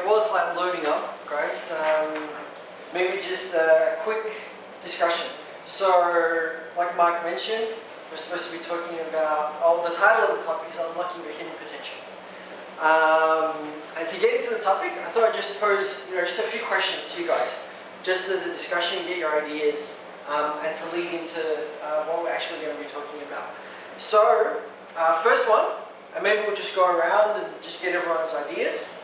while it's like loading up, guys, maybe just a quick discussion. So, like Mike mentioned, we're supposed to be talking about, the title of the topic is Unlocking Your Hidden Potential. And to get into the topic, I thought I'd just pose, just a few questions to you guys, just as a discussion, get your ideas, and to lead into what we're actually going to be talking about. So, first one, and maybe we'll just go around and just get everyone's ideas.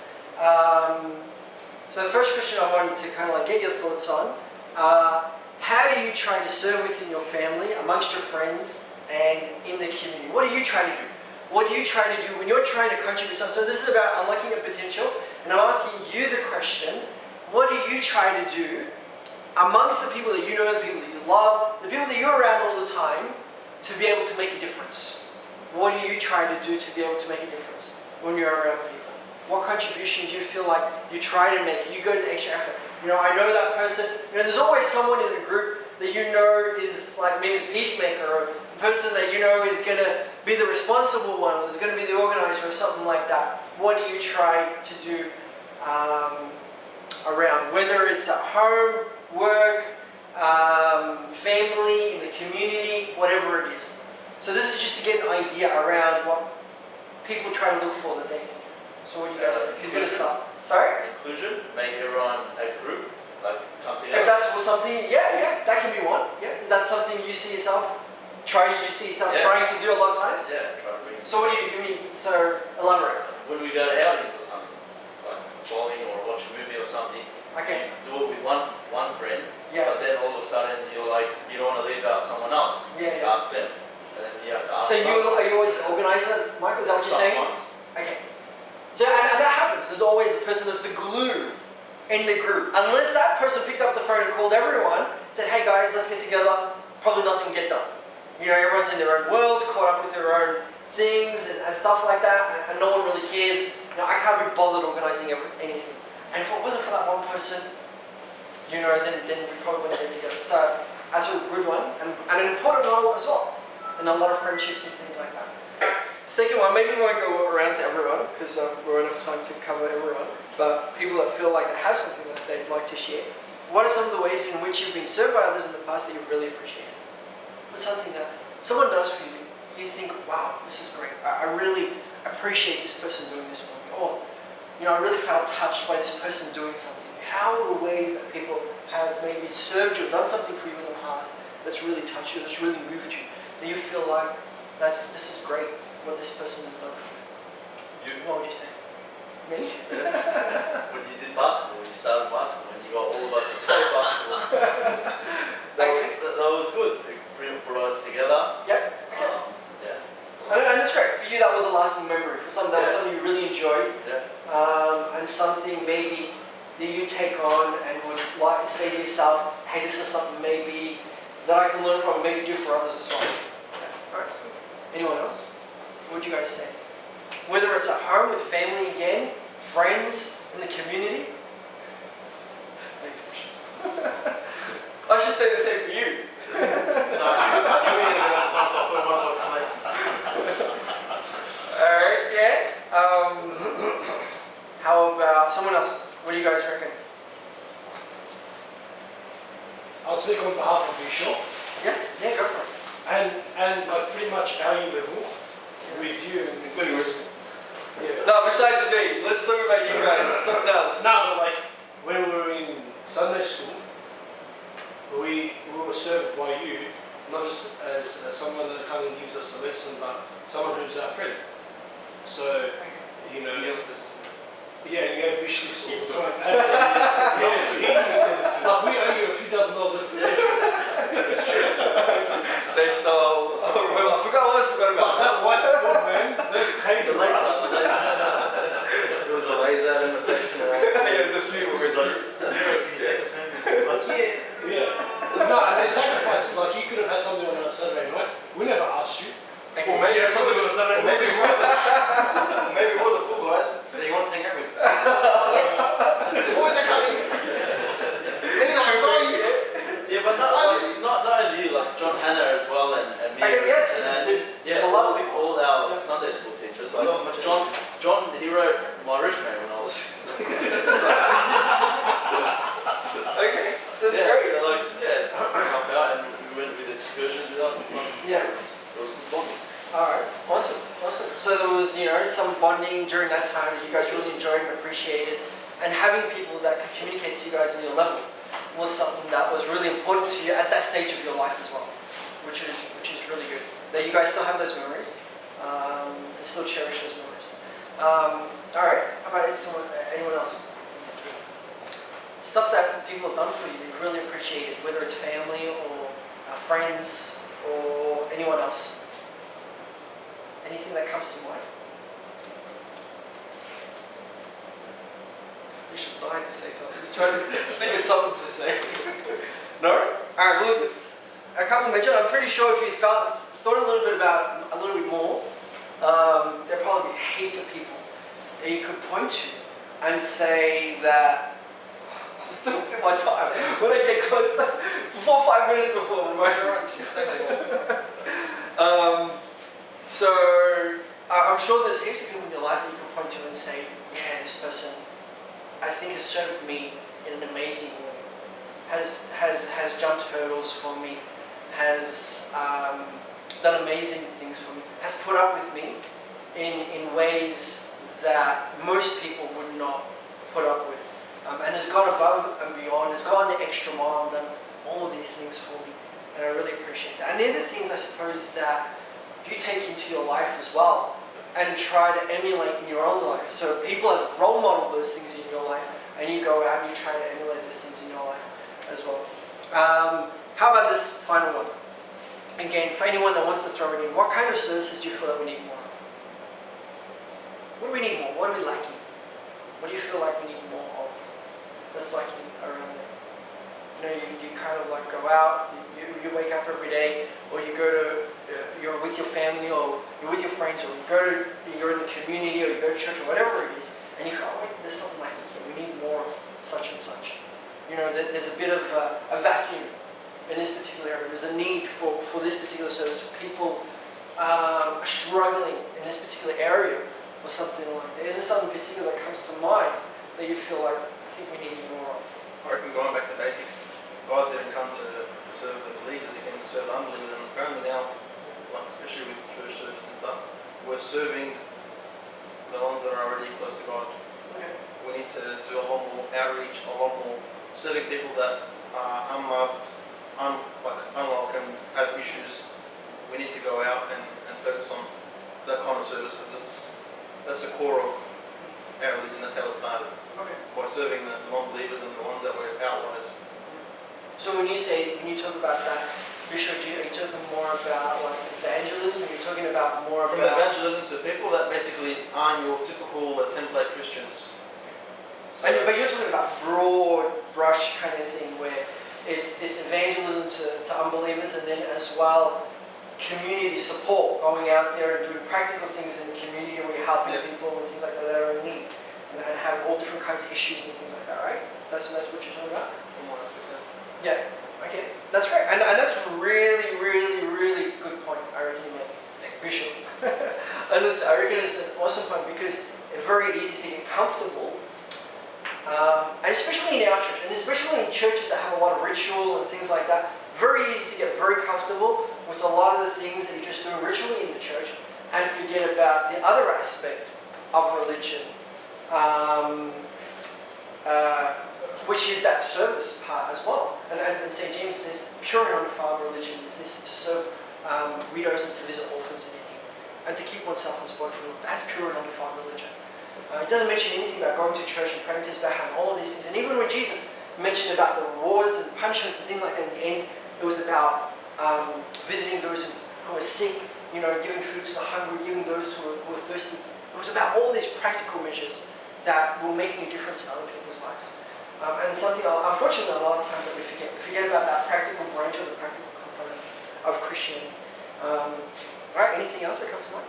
So the first question I wanted to kind of like get your thoughts on, how do you try to serve within your family, amongst your friends, and in the community? What do you try to do? What do you try to do when you're trying to contribute something? So this is about unlocking your potential, and I'm asking you the question, what do you try to do amongst the people that you know, the people that you love, the people that you're around all the time, to be able to make a difference? What do you try to do to be able to make a difference when you're around people? What contribution do you feel like you try to make? You go to the extra effort. I know that person. There's always someone in a group that you know is like maybe the peacemaker, or the person that you know is going to be the responsible one, or is going to be the organizer, or something like that. What do you try to do around? Whether it's at home, work, family, in the community, whatever it is. So this is just to get an idea around what people try to look for that they can do. So what do you guys think? Who's going to start? Sorry? Inclusion, make everyone a group, like come together. If that's something, yeah, that can be one. Yeah. Is that something you see yourself trying to do a lot of times? Yeah, try to bring. So what do you give me? So elaborate. When we go to outings or something, like bowling or watch a movie or something, okay. You do it with one friend. Yeah. But then all of a sudden you're like, you don't want to leave out someone else. Yeah. You ask them. And then you have to ask So are you always the organizer, Mike? Is that what you're saying? Okay. So and that happens. There's always a person that's the glue in the group. Unless that person picked up the phone and called everyone, said, hey guys, let's get together, probably nothing will get done. Everyone's in their own world, caught up with their own things and stuff like that, and no one really cares. I can't be bothered organizing anything. And if it wasn't for that one person, then we probably wouldn't get together. So that's a good one, and an important one as well. And a lot of friendships and things like that. Second one, maybe we won't go around to everyone because we won't have time to cover everyone, but people that feel like they have something that they'd like to share. What are some of the ways in which you've been served by others in the past that you've really appreciated? What's something that someone does for you, you think, wow, this is great. I really appreciate this person doing this for me. Or, I really felt touched by this person doing something. How are the ways that people have maybe served you, done something for you in the past that's really touched you, that's really moved you, that you feel like this is great what this person has done for you? What would you say? Me? When you did basketball, when you started basketball, and you got all of us to play basketball. that was good. It brought us together. Yep. Okay. And that's great. For you, that was a lasting memory. For some, that was something you really enjoyed. Yeah. And something maybe that you take on and would like to say to yourself, hey, this is something maybe that I can learn from and maybe do for others as well. Yeah. All right. Anyone else? What would you guys say? Whether it's at home with family again, friends, in the community? Thanks, Christian. I should say the same for you. Alright, yeah. How about someone else? What do you guys reckon? I'll speak on behalf of you, sure. Yeah, go for it. And like pretty much our level with you, including risk. Yeah. No, besides me, let's talk about you guys. Something else. No, but like when we were in Sunday school, we were served by you, not just as someone that kind of gives us a lesson, but someone who's our friend. So, yeah, and you have wish lists all the time. Like we owe you a few $1,000 worth of attention. Thanks, I almost forgot about that white foot, man. Those crazy lights. There was a laser in the station. There's a few where it's like, it's like, yeah. No, and there's sacrifices. Like you could have had something on a Saturday night. We never asked you. Or maybe you have something on a Saturday night. Maybe we're the cool guys that you want to hang out with. Yes. Boys are coming. Yeah, but not only you, like John Hannah as well, and me. Okay, yes. And there's a lot of people. All our Sunday school teachers. Like John, he wrote my resume when I was. excursions with us. Yeah. It was good bonding. Alright, awesome. So there was, some bonding during that time that you guys really enjoyed and appreciated, and having people that could communicate to you guys on your level was something that was really important to you at that stage of your life as well, which is really good. That you guys still have those memories, and still cherish those memories. Alright, how about anyone else? Stuff that people have done for you that you've really appreciated, whether it's family or friends or anyone else. Anything that comes to mind? Bishop's dying to say something. He's trying to think of something to say. No? Alright, well, a couple mentioned. I'm pretty sure if you thought a little bit more, there'd probably be heaps of people that you could point to and say that I'm still within my time. When I get close, 5 minutes before the motor run. So I'm sure there's heaps of people in your life that you can point to and say, yeah, this person, I think, has served me in an amazing way. Has jumped hurdles for me, has done amazing things for me, has put up with me in ways that most people would not put up with, and has gone above and beyond, has gone the extra mile and done all of these things for me, and I really appreciate that. And the other things, I suppose, that you take into your life as well and try to emulate in your own life. So people have role modeled those things in your life, and you go out and you try to emulate those things in your life as well. How about this final one? Again, for anyone that wants to throw it in, what kind of services do you feel that we need more of? What do we need more? What are we lacking? What do you feel like we need more of that's lacking around there? You kind of like go out, you wake up every day, or you go to, you're with your family, or you're with your friends, or you're in the community, or you go to church, or whatever it is, and you feel, oh wait, there's something lacking here. We need more of such and such. There's a bit of a vacuum in this particular area. There's a need for this particular service. People are struggling in this particular area, or something like that. Is there something particular that comes to mind that you feel like, I think we need more of? I reckon going back to basics, God didn't come to serve the believers, He came to serve the unbelievers, and apparently now, like especially with church service and stuff, we're serving the ones that are already close to God. Okay. We need to do a lot more outreach, a lot more serving people that are unloved, unwelcome, have issues. We need to go out and focus on that kind of service, because that's the core of our religion. That's how it started. Okay. By serving the non-believers and the ones that were outliers. So when you talk about that, Bishop, are you talking more about like evangelism? Are you talking about more From about evangelism to people that basically aren't your typical template Christians. So, but you're talking about broad brush kind of thing where it's evangelism to unbelievers, and then as well community support, going out there and doing practical things in the community where you're helping people and things like that that are in need, and have all different kinds of issues and things like that, right? That's what you're talking about? Yeah, okay, that's great. And that's really, really, really good point I reckon you make, Bishop. And I reckon it's an awesome point, because it's very easy to get comfortable, and especially in our church, and especially in churches that have a lot of ritual and things like that, very easy to get very comfortable with a lot of the things that you just do ritually in the church and forget about the other aspect of religion, which is that service part as well. And St. James says, pure and undefiled religion is this, to serve widows and to visit orphans in need, and to keep oneself unspoiled from them. That's pure and undefiled religion. It doesn't mention anything about going to church and praying to His and all of these things. And even when Jesus mentioned about the rewards and punishments and things like that in the end, it was about visiting those who were sick, giving food to the hungry, giving those who were thirsty. It was about all these practical measures that will make a difference in other people's lives. And something, unfortunately, a lot of times that we forget. We forget about that practical branch or the practical component of Christianity. Alright, anything else that comes to mind?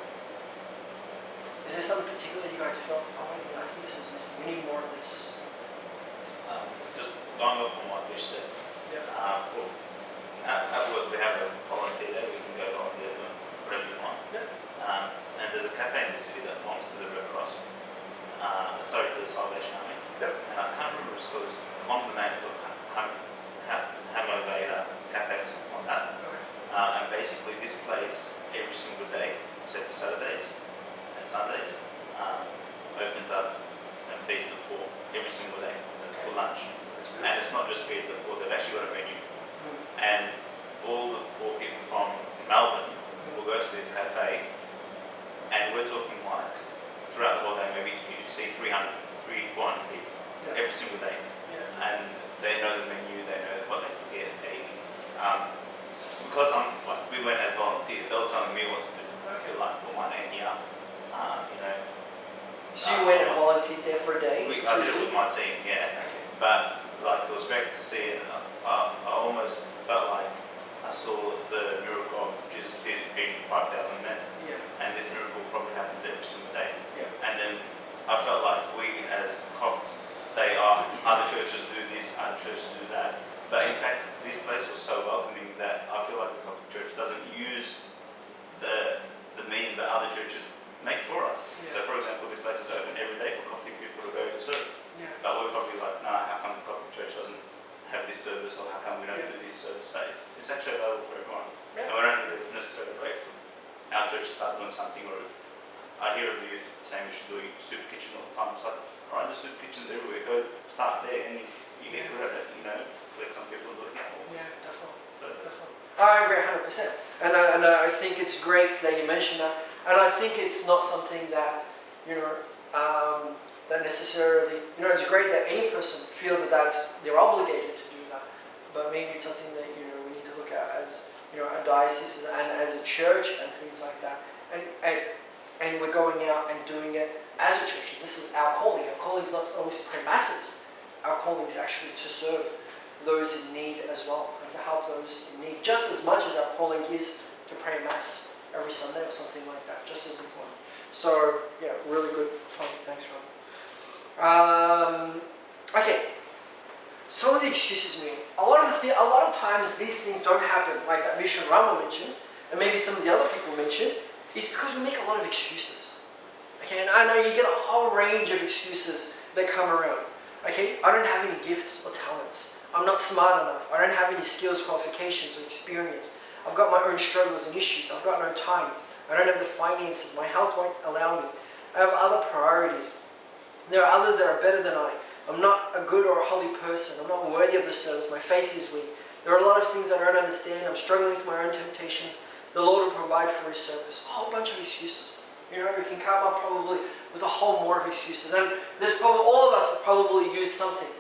Is there something particular that you guys feel, I think this is missing, we need more of this? Just going off on what Bish said. Yeah. At work we have a volunteer day, we can go volunteer doing whatever you want. Yeah. And there's a cafe in the city that belongs to the Red Cross. To the Salvation Army. Yep. And I can't remember, it was along the name of Hamoveda Cafe or something like that. Okay. basically this place every single day, except for Saturdays and Sundays, opens up and feeds the poor every single day for lunch. And it's not just feed the poor, they've actually got a menu. And all the poor people from Melbourne will go to this cafe, and we're talking like throughout the whole day, maybe you see 400 people every single day. And they know the menu, they know what they can get. Because we went as volunteers, they were telling me what to do. So like put my name here, you know. So you went and volunteered there for a day? I did it with my team, yeah. Okay. But like it was great to see it. I almost felt like I saw the miracle of Jesus feeding 5,000 men. Yeah. And this miracle probably happens every single day. Yeah. And then I felt like we as Copts say, oh, other churches do this, other churches do that. But in fact, this place was so welcoming that I feel like the Coptic Church doesn't use the means that other churches make for us. Yeah. So for example, this place is open every day for Coptic people to go to serve. Yeah. But we're probably like, nah, how come the Coptic Church doesn't have this service, or how come we don't do this service? But it's actually available for everyone. Yeah. And we don't necessarily wait for our church to start doing something, or I hear of youth saying we should do a soup kitchen all the time. It's like, alright, the soup kitchens everywhere, go start there, and if you get good at it, you know, collect some people and do it now. Yeah, definitely. So that's I agree 100%. And I think it's great that you mentioned that. And I think it's not something that, you know, that necessarily, you know, it's great that any person feels that they're obligated to do that. But maybe it's something that, you know, we need to look at as, you know, a diocese and as a church and things like that. And we're going out and doing it as a church. This is our calling. Our calling is not only to pray masses. Our calling is actually to serve those in need as well, and to help those in need. Just as much as our calling is to pray mass every Sunday or something like that. Just as important. So, yeah, really good point. Thanks, Rob. Okay. Some of the excuses we make. A lot of times these things don't happen, like Misha and Rama mentioned, and maybe some of the other people mentioned, is because we make a lot of excuses. Okay, and I know you get a whole range of excuses that come around. Okay, I don't have any gifts or talents. I'm not smart enough. I don't have any skills, qualifications, or experience. I've got my own struggles and issues. I've got no time. I don't have the finances. My health won't allow me. I have other priorities. There are others that are better than I. I'm not a good or a holy person. I'm not worthy of the service. My faith is weak. There are a lot of things I don't understand. I'm struggling with my own temptations. The Lord will provide for His service. A whole bunch of excuses. You know, we can come up probably with a whole more of excuses. And there's probably, all of us have probably used something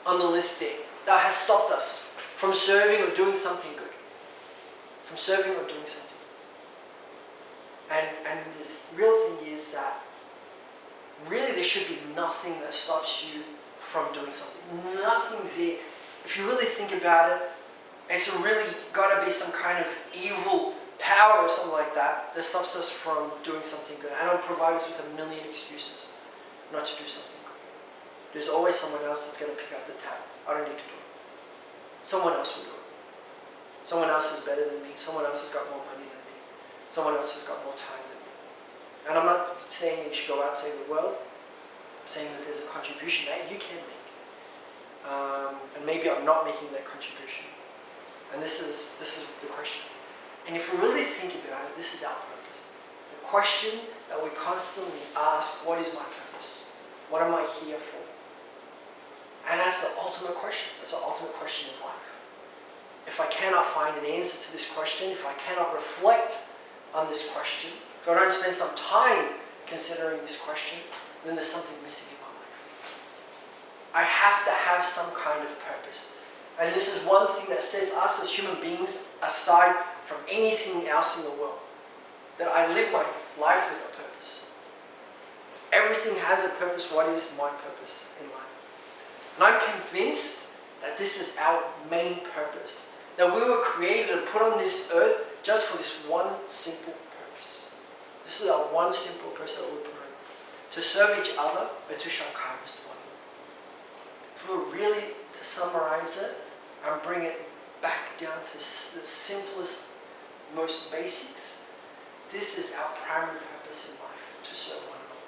on the list there that has stopped us from serving or doing something good. From serving or doing something. And the real thing is that really there should be nothing that stops you from doing something. Nothing there. If you really think about it, it's really got to be some kind of evil power or something like that stops us from doing something good. And it'll provide us with a million excuses not to do something good. There's always someone else that's going to pick up the tab. I don't need to do it. Someone else will do it. Someone else is better than me. Someone else has got more money than me. Someone else has got more time than me. And I'm not saying you should go out and save the world. I'm saying that there's a contribution that you can make. And maybe I'm not making that contribution. And this is the question. And if we really think about it, this is our purpose. The question that we constantly ask, what is my purpose? What am I here for? And that's the ultimate question. That's the ultimate question of life. If I cannot find an answer to this question, if I cannot reflect on this question, if I don't spend some time considering this question, then there's something missing in my life. I have to have some kind of purpose. And this is one thing that sets us as human beings aside from anything else in the world. That I live my life with a purpose. Everything has a purpose. What is my purpose in life? And I'm convinced that this is our main purpose. That we were created and put on this earth just for this one simple purpose. This is our one simple purpose that we put on. To serve each other and to show kindness to one another. If we were really to summarize it and bring it back down to the simplest, most basics, this is our primary purpose in life, to serve one another.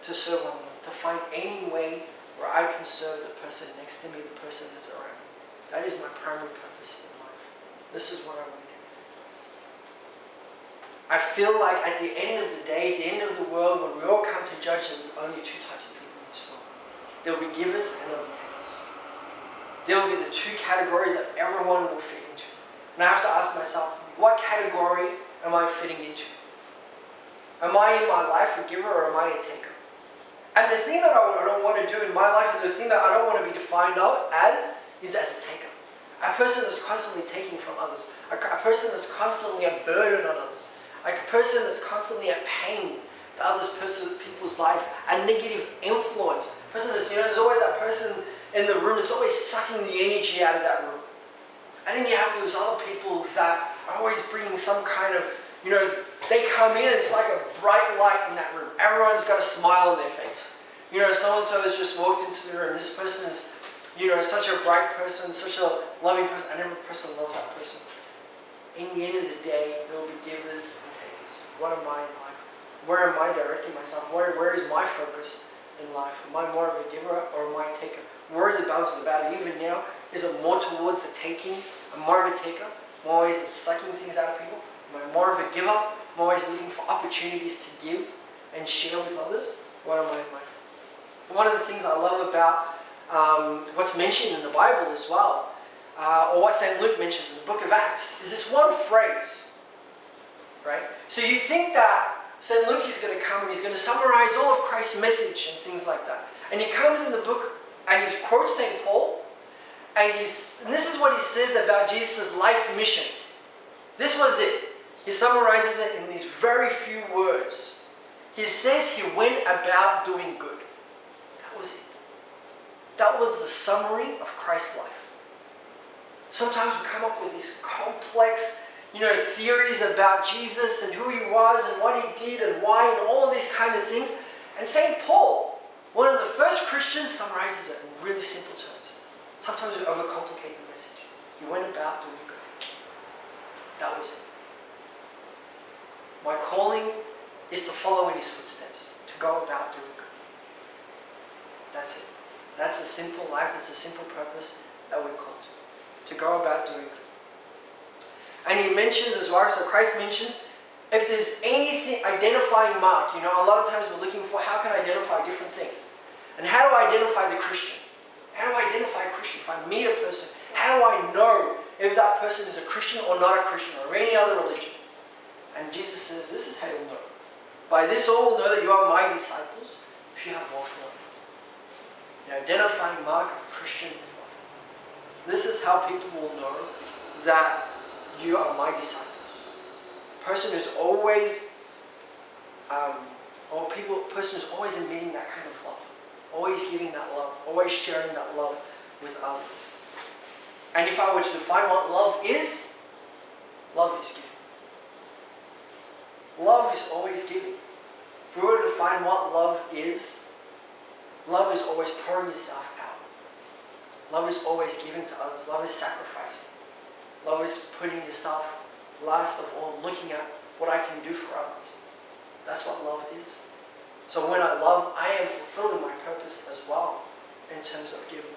To serve one another, to find any way where I can serve the person next to me, the person that's around me. That is my primary purpose in life. This is what I want to do. I feel like at the end of the day, at the end of the world, when we all come to judge, there will be only two types of people in this world. There will be givers and there will be takers. There will be the two categories that everyone will fit into. And I have to ask myself, what category am I fitting into? Am I in my life a giver or am I a taker? And the thing that I don't want to do in my life, and the thing that I don't want to be defined as, is as a taker. A person that's constantly taking from others. A person that's constantly a burden on others. A person that's constantly a pain to people's life. A negative influence. A person that's, there's always that person in the room that's always sucking the energy out of that room. And then you have those other people that are always bringing some kind of, they come in and it's like a bright light in that room. Everyone's got a smile on their face. So-and-so has just walked into the room. This person is, such a bright person, such a loving person, and every person loves that person. In the end of the day, there will be givers and takers. What am I in life? Where am I directing myself? Where is my focus in life? Am I more of a giver or am I a taker? Where is the balance about it? Even now, is it more towards the taking? I'm more of a taker? I'm always sucking things out of people? Am I more of a giver? I'm always looking for opportunities to give and share with others? What am I in life? One of the things I love about what's mentioned in the Bible as well, or what St. Luke mentions in the book of Acts, is this one phrase, right? So you think that St. Luke is going to come and he's going to summarize all of Christ's message and things like that. And he comes in the book and he quotes St. Paul, and this is what he says about Jesus' life mission. This was it. He summarizes it in these very few words. He says he went about doing good. That was it. That was the summary of Christ's life. Sometimes we come up with these complex, theories about Jesus and who he was and what he did and why and all of these kind of things. And St. Paul, one of the first Christians, summarizes it in really simple terms. Sometimes we overcomplicate the message. He went about doing good. That was it. My calling is to follow in his footsteps, to go about doing good. That's it. That's the simple life, that's the simple purpose that we're called to go about doing good. And he mentions as well, so Christ mentions, if there's anything, identifying mark, a lot of times we're looking for how can I identify different things. And how do I identify the Christian? How do I identify a Christian? If I meet a person, how do I know if that person is a Christian or not a Christian or any other religion? And Jesus says, this is how you'll know. By this all will know that you are my disciples, if you have love for one. The identifying mark of a Christian is love. This is how people will know that you are my disciples. A person who's always, person who's always admitting that kind of love, always giving that love, always sharing that love with others. And if I were to define what love is giving. Love is always giving. If we were to define what love is always pouring yourself out. Love is always giving to others. Love is sacrificing. Love is putting yourself last of all, looking at what I can do for others. That's what love is. So when I love, I am fulfilling my purpose as well in terms of giving.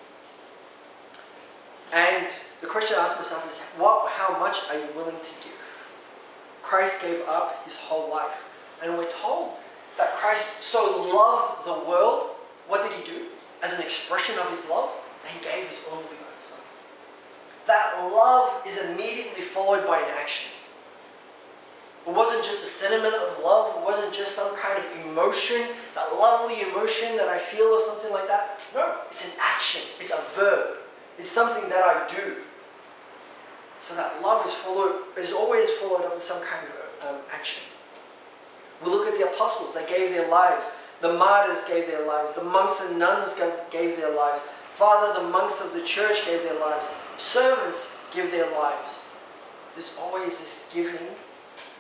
And the question I ask myself is, how much are you willing to give? Christ gave up his whole life. And we're told that Christ so loved the world. What did he do? As an expression of his love, that he gave his only begotten Son. That love is immediately followed by an action. It wasn't just a sentiment of love. It wasn't just some kind of emotion, that lovely emotion that I feel or something like that. No, it's an action. It's a verb. It's something that I do. So that love is always followed up with some kind of action. We look at the apostles. They gave their lives. The martyrs gave their lives. The monks and nuns gave their lives. Fathers and monks of the church gave their lives. Servants give their lives. There's always this giving.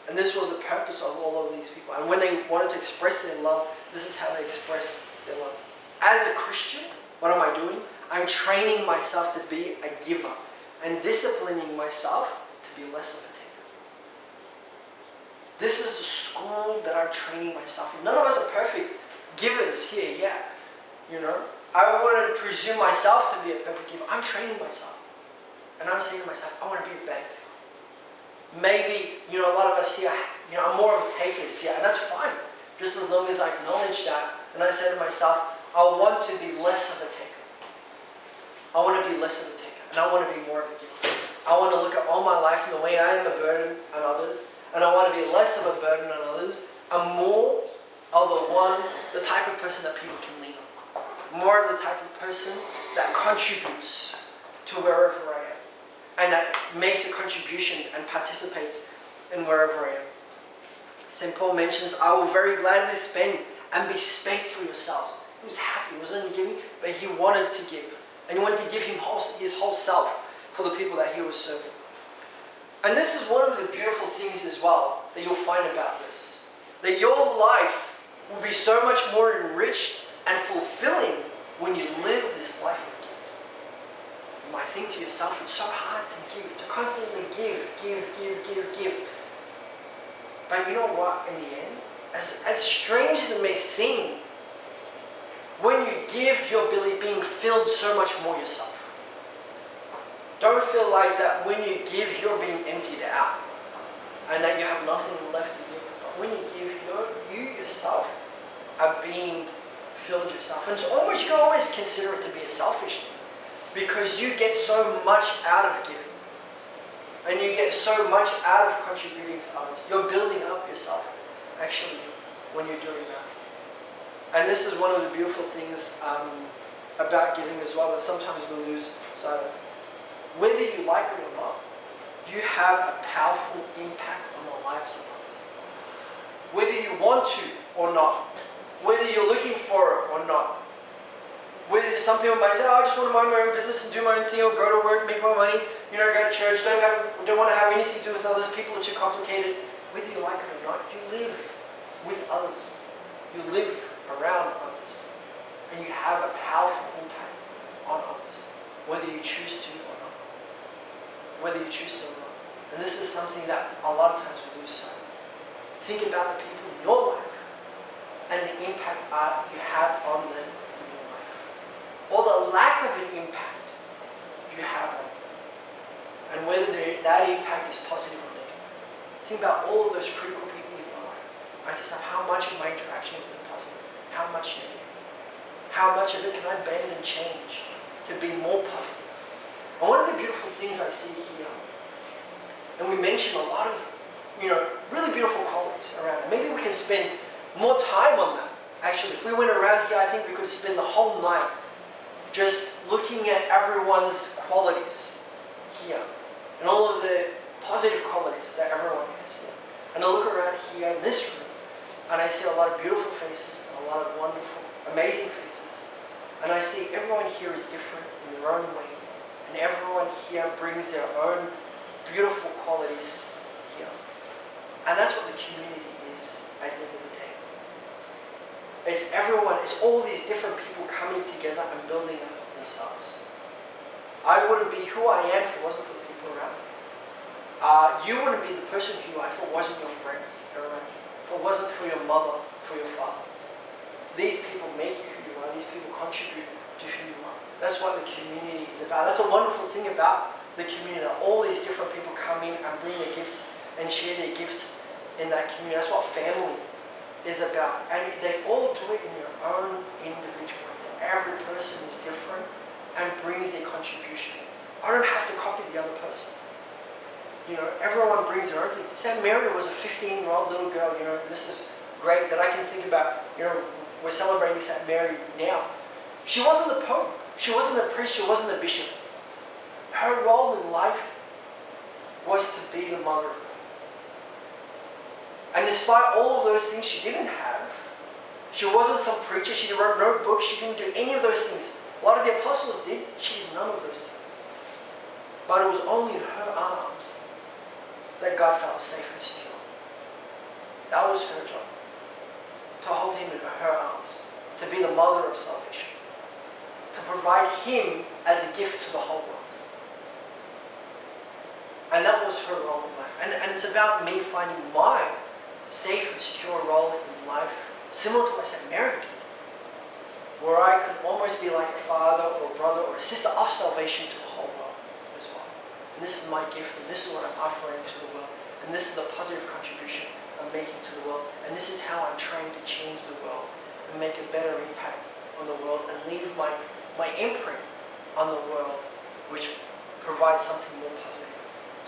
And this was the purpose of all of these people. And when they wanted to express their love, this is how they expressed their love. As a Christian, what am I doing? I'm training myself to be a giver. And disciplining myself to be less of a taker. This is the school that I'm training myself in. None of us are perfect givers here yet. I want to presume myself to be a perfect giver. I'm training myself. And I'm saying to myself, I want to be a better giver. Maybe, a lot of us here, are more of takers, and that's fine. Just as long as I acknowledge that, and I say to myself, I want to be less of a taker. I want to be less of a taker, and I want to be more of a giver. I want to look at all my life in the way I am a burden on others, and I want to be less of a burden on others, and more of the type of person that people can lean on. More of the type of person that contributes to wherever I am, and that makes a contribution and participates in wherever I am. St. Paul mentions, I will very gladly spend and be spent for yourselves. He was happy, he wasn't only giving, but he wanted to give. And he wanted to give his whole self for the people that he was serving. And this is one of the beautiful things as well that you'll find about this. That your life will be so much more enriched and fulfilling when you live this life of giving. You might think to yourself, it's so hard to give, to constantly give. But you know what, in the end, as strange as it may seem, when you give, you're being filled so much more yourself. Don't feel like that when you give, you're being emptied out and that you have nothing left to give. But when you give, you yourself are being filled yourself. And it's almost, you can always consider it to be a selfish thing because you get so much out of giving. And you get so much out of contributing to others. You're building up yourself, actually, when you're doing that. And this is one of the beautiful things about giving as well that sometimes we lose sight of. Whether you like it or not, you have a powerful impact on the lives of others. Whether you want to or not, whether you're looking for it or not. Whether some people might say, I just want to mind my own business and do my own thing, or go to work, make my money, go to church, don't want to have anything to do with others, people are too complicated. Whether you like it or not, you live with others. You live around others. And you have a powerful impact on others, whether you choose to or not. Whether you choose to or not. And this is something that a lot of times we lose sight of. Think about the people in your life and the impact you have on them in your life. Or the lack of an impact you have on them. And whether that impact is positive or negative. Think about all of those critical people in your life. Ask yourself, how much of my interaction with them positive? How much negative? How much of it can I bend and change to be more positive? And one of the beautiful things I see here, and we mentioned a lot of, really beautiful qualities around it. Maybe we can spend more time on that. Actually, if we went around here, I think we could spend the whole night just looking at everyone's qualities here and all of the positive qualities that everyone has here. And I look around here in this room and I see a lot of beautiful faces and a lot of wonderful, amazing faces. And I see everyone here is different in their own way. And everyone here brings their own beautiful qualities here. And that's what the community is at the end of the day. It's everyone, it's all these different people coming together and building up themselves. I wouldn't be who I am if it wasn't for the people around me. You wouldn't be the person who you are if it wasn't your friends around you. If it wasn't for your mother, for your father. These people make you who you are. These people contribute to who you are. That's what the community is about. That's a wonderful thing about the community, that all these different people come in and bring their gifts and share their gifts in that community. That's what family is about. And they all do it in their own individual way. Every person is different and brings their contribution. I don't have to copy the other person. Everyone brings their own thing. St. Mary was a 15-year-old little girl. This is great that I can think about. We're celebrating St. Mary now. She wasn't the Pope. She wasn't the priest. She wasn't the bishop. Her role in life was to be the mother of God. And despite all of those things she didn't have, she wasn't some preacher. She wrote no books. She didn't do any of those things. A lot of the apostles did. She did none of those things. But it was only in her arms that God felt safe and secure. That was her job. To hold him in her arms. To be the mother of salvation. To provide him as a gift to the whole world. And that was her role in life. And it's about me finding my safe and secure role in life, similar to what St. Mary did. Where I could almost be like a father or a brother or a sister of salvation to the whole world as well. And this is my gift, and this is what I'm offering to the world. this is a positive contribution I'm making to the world, and this is how I'm trying to change the world and make a better impact on the world and leave my imprint on the world, which provides something more positive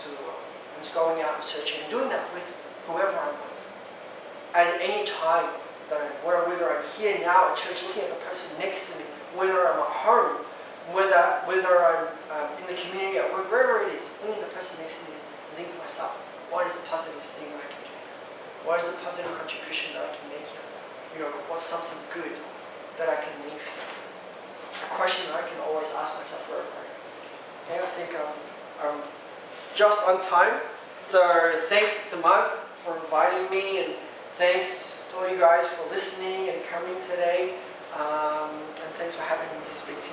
to the world. And just going out and searching and doing that with whoever I'm with. At any time that whether I'm here now at church looking at the person next to me, whether I'm at home, whether I'm in the community, at work, wherever it is, looking at the person next to me and think to myself, what is the positive thing that I can do here? What is the positive contribution that I can make here? You know, what's something good that I can leave here? A question that I can always ask myself wherever I am. Okay, I think I'm just on time. So thanks to Mark for inviting me, and thanks to all you guys for listening and coming today. And thanks for having me speak to you.